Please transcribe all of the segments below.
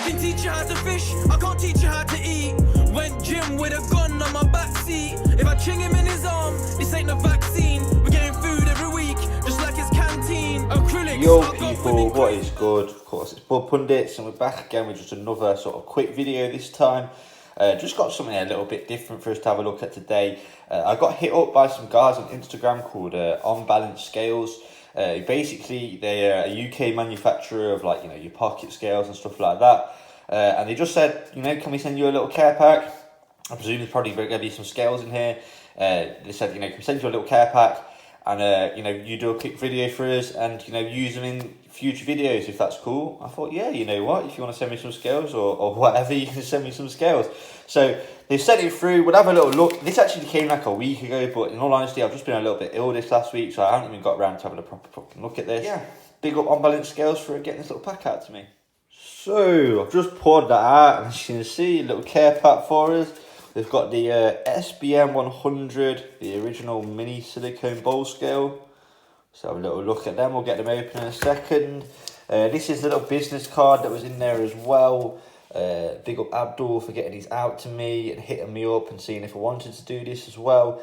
can teach you how to fish, I can't teach you how to eat. Went gym with a gun on my backseat. If I ching him in his arm, this ain't a vaccine. We're getting food every week, just like his canteen. Acrylics. Yo people, what is good? Of course, it's Bud Pundits, and we're back again with just another sort of quick video this time. Just got something a little bit different for us to have a look at today. I got hit up by some guys on Instagram called On Balance Scales. Basically, they're a UK manufacturer of, like, you know, your pocket scales and stuff like that. And they just said, you know, can we send you a little care pack? I presume there's probably going to be some scales in here. They said, you know, can we send you a little care pack? And, you know, you do a quick video for us and, you know, use them in future videos if that's cool. I thought, yeah, you know what, if you want to send me some scales or whatever, you can send me some scales. So they've sent it through. We'll have a little look. This actually came like a week ago, but in all honesty, I've just been a little bit ill this last week, so I haven't even got around to having a proper look at this. Yeah, big up On Balance Scales for getting this little pack out to me. So I've just poured that out, and as you can see, a little care pack for us. They've got the SBM 100, the original mini silicone bowl scale. So have a little look at them. We'll get them open in a second. This is the little business card that was in there as well. Big up Abdul for getting these out to me and hitting me up and seeing if I wanted to do this as well.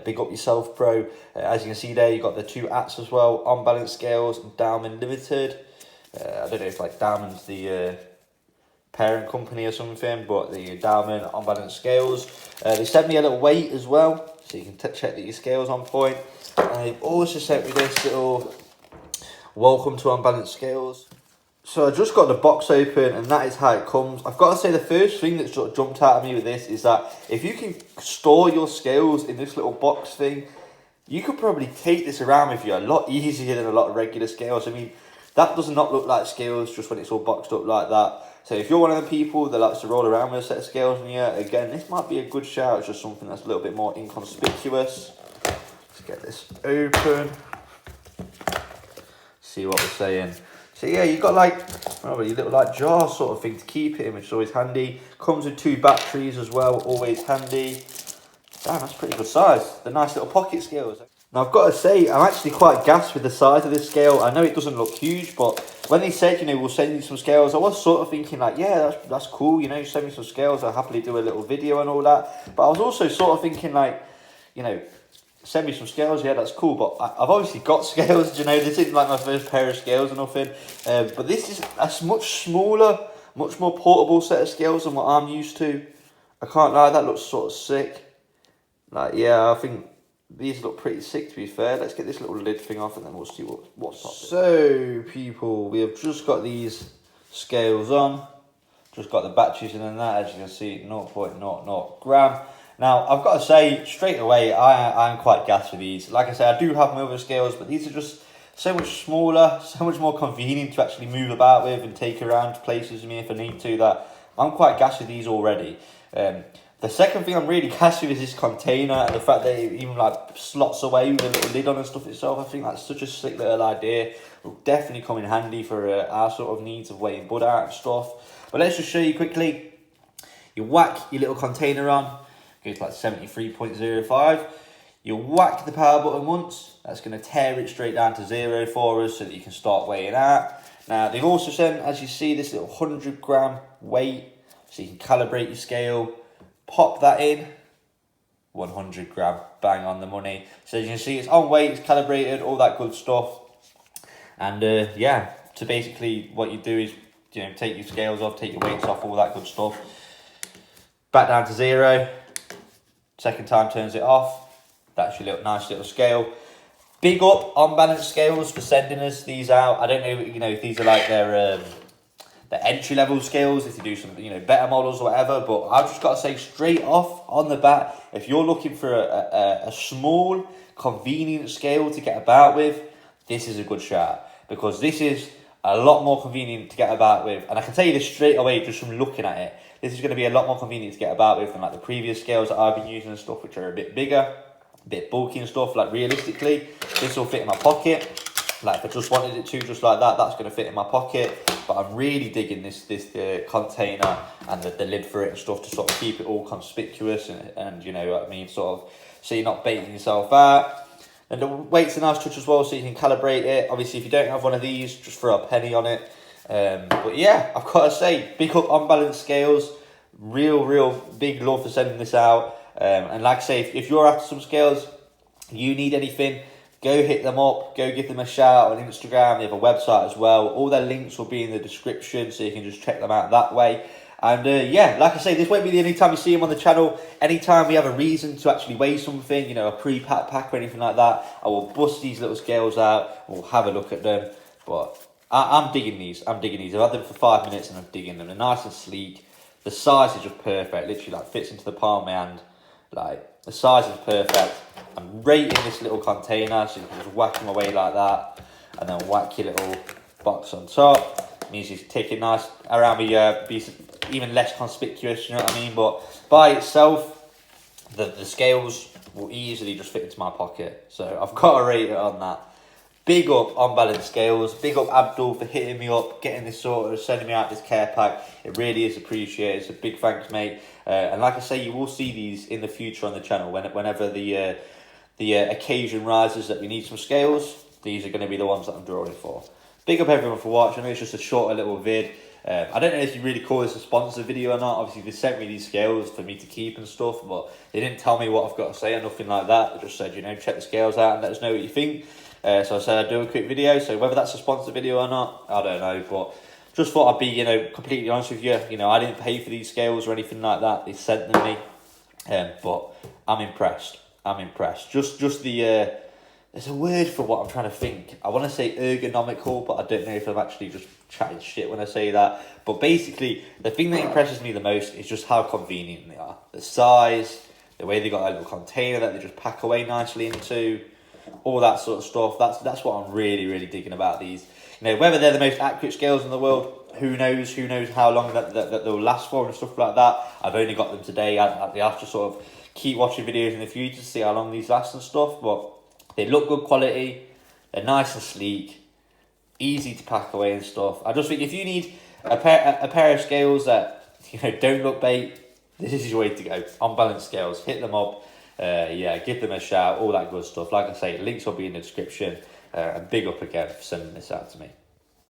Big up yourself, bro. As you can see there, you got the two ats as well, On Balance Scales and Diamond Limited. I don't know if like Diamond's the parent company or something, but the Diamond On Balance Scales. They sent me a little weight as well, so you can check that your scale's on point. And they've also sent me this little welcome to On Balance Scales. So I just got the box open, and that is how it comes. I've got to say, the first thing that sort of jumped out at me with this is that if you can store your scales in this little box thing, you could probably take this around with you a lot easier than a lot of regular scales. I mean, that does not look like scales just when it's all boxed up like that. So if you're one of the people that likes to roll around with a set of scales in here, again, this might be a good shout. It's just something that's a little bit more inconspicuous. Let's get this open. See what we're saying. So yeah, you've got like probably a little like jar sort of thing to keep it in, which is always handy. Comes with 2 batteries as well, always handy. Damn, that's pretty good size. The nice little pocket scales. Now I've got to say, I'm actually quite gassed with the size of this scale. I know it doesn't look huge, but when they said, you know, we'll send you some scales, I was sort of thinking like, yeah, that's cool, you know, send me some scales, I'll happily do a little video and all that. But I was also sort of thinking like, you know, send me some scales, yeah, that's cool, but I've obviously got scales, you know, this isn't like my first pair of scales or nothing. But this is a much smaller, much more portable set of scales than what I'm used to. I can't lie, that looks sort of sick. Like, yeah, I think these look pretty sick, to be fair. Let's get this little lid thing off and then we'll see what's up. So, people, we have just got these scales on. Just got the batteries in and that, as you can see, 0.00 gram. Now, I've got to say, straight away, I'm quite gassed with these. Like I said, I do have my other scales, but these are just so much smaller, so much more convenient to actually move about with and take around places with me if I need to, that I'm quite gassed with these already. The second thing I'm really gassed with is this container, and the fact that it even like slots away with a little lid on and stuff itself. I think that's such a sick little idea. Will definitely come in handy for our sort of needs of weighing bud out and stuff. But let's just show you quickly. You whack your little container on. Goes like 73.05. You whack the power button once. That's going to tear it straight down to 0 for us so that you can start weighing out. Now, they've also sent, as you see, this little 100 gram weight so you can calibrate your scale. Pop that in, 100 gram, bang on the money. So as you can see, it's on weight, it's calibrated, all that good stuff. And yeah, so basically what you do is, you know, take your scales off, take your weights off, all that good stuff. Back down to 0. Second time turns it off. That's your little nice little scale. Big up On Balance Scales for sending us these out. I don't know, you know, if these are like their entry-level scales, if you do some, you know, better models or whatever, but I've just got to say straight off on the bat, if you're looking for a small, convenient scale to get about with, this is a good shout, because this is a lot more convenient to get about with, and I can tell you this straight away just from looking at it. This is going to be a lot more convenient to get about with than like the previous scales that I've been using and stuff, which are a bit bigger, a bit bulky and stuff. Like realistically, this will fit in my pocket. Like if I just wanted it to, just like that, that's going to fit in my pocket. But I'm really digging this container and the lid for it and stuff to sort of keep it all conspicuous and you know what I mean, sort of, so you're not baiting yourself out. And the weight's a nice touch as well, so you can calibrate it. Obviously, if you don't have one of these, just throw a penny on it. But yeah, I've got to say, big up On Balance Scales. Real big love for sending this out. And like I say, if you're after some scales, you need anything, go hit them up, go give them a shout on Instagram. They have a website as well. All their links will be in the description, so you can just check them out that way. And yeah, like I say, this won't be the only time you see them on the channel. Anytime we have a reason to actually weigh something, you know, a pre-packed pack or anything like that, I will bust these little scales out and we'll have a look at them. But I'm digging these. I've had them for 5 minutes and I'm digging them. They're nice and sleek. The size is just perfect. Literally, like, fits into the palm of my hand. Like, the size is perfect. I'm rating this little container, so you can just whack them away like that, and then whack your little box on top. It means you take it nice around me, be even less conspicuous, you know what I mean? But by itself, the scales will easily just fit into my pocket. So I've got to rate it on that. Big up On Balance Scales. Big up Abdul for hitting me up, getting this sorted, sending me out this care pack. It really is appreciated. So big thanks, mate. And like I say, you will see these in the future on the channel whenever the occasion rises that we need some scales. These are going to be the ones that I'm drawing for. Big up everyone for watching. I know it's just a shorter little vid. I don't know if you really call this a sponsor video or not. Obviously, they sent me these scales for me to keep and stuff, but they didn't tell me what I've got to say or nothing like that. They just said, you know, check the scales out and let us know what you think. So I said I'd do a quick video. So whether that's a sponsor video or not, I don't know. But just thought I'd be, you know, completely honest with you. You know, I didn't pay for these scales or anything like that. They sent them me. But I'm impressed. Just the... there's a word for what I'm trying to think. I want to say ergonomical, but I don't know if I'm actually just chatting shit when I say that. But basically, the thing that impresses me the most is just how convenient they are. The size, the way they got a little container that they just pack away nicely into, all that sort of stuff. That's what I'm really digging about these. You know, whether they're the most accurate scales in the world, who knows? Who knows how long that they'll last for and stuff like that. I've only got them today. I have to sort of keep watching videos in the future to see how long these last and stuff, but they look good quality, they're nice and sleek, easy to pack away and stuff. I just think if you need a pair of scales that, you know, don't look bait, this is your way to go. On Balance Scales, hit them up, yeah, give them a shout, all that good stuff. Like I say, links will be in the description, and big up again for sending this out to me.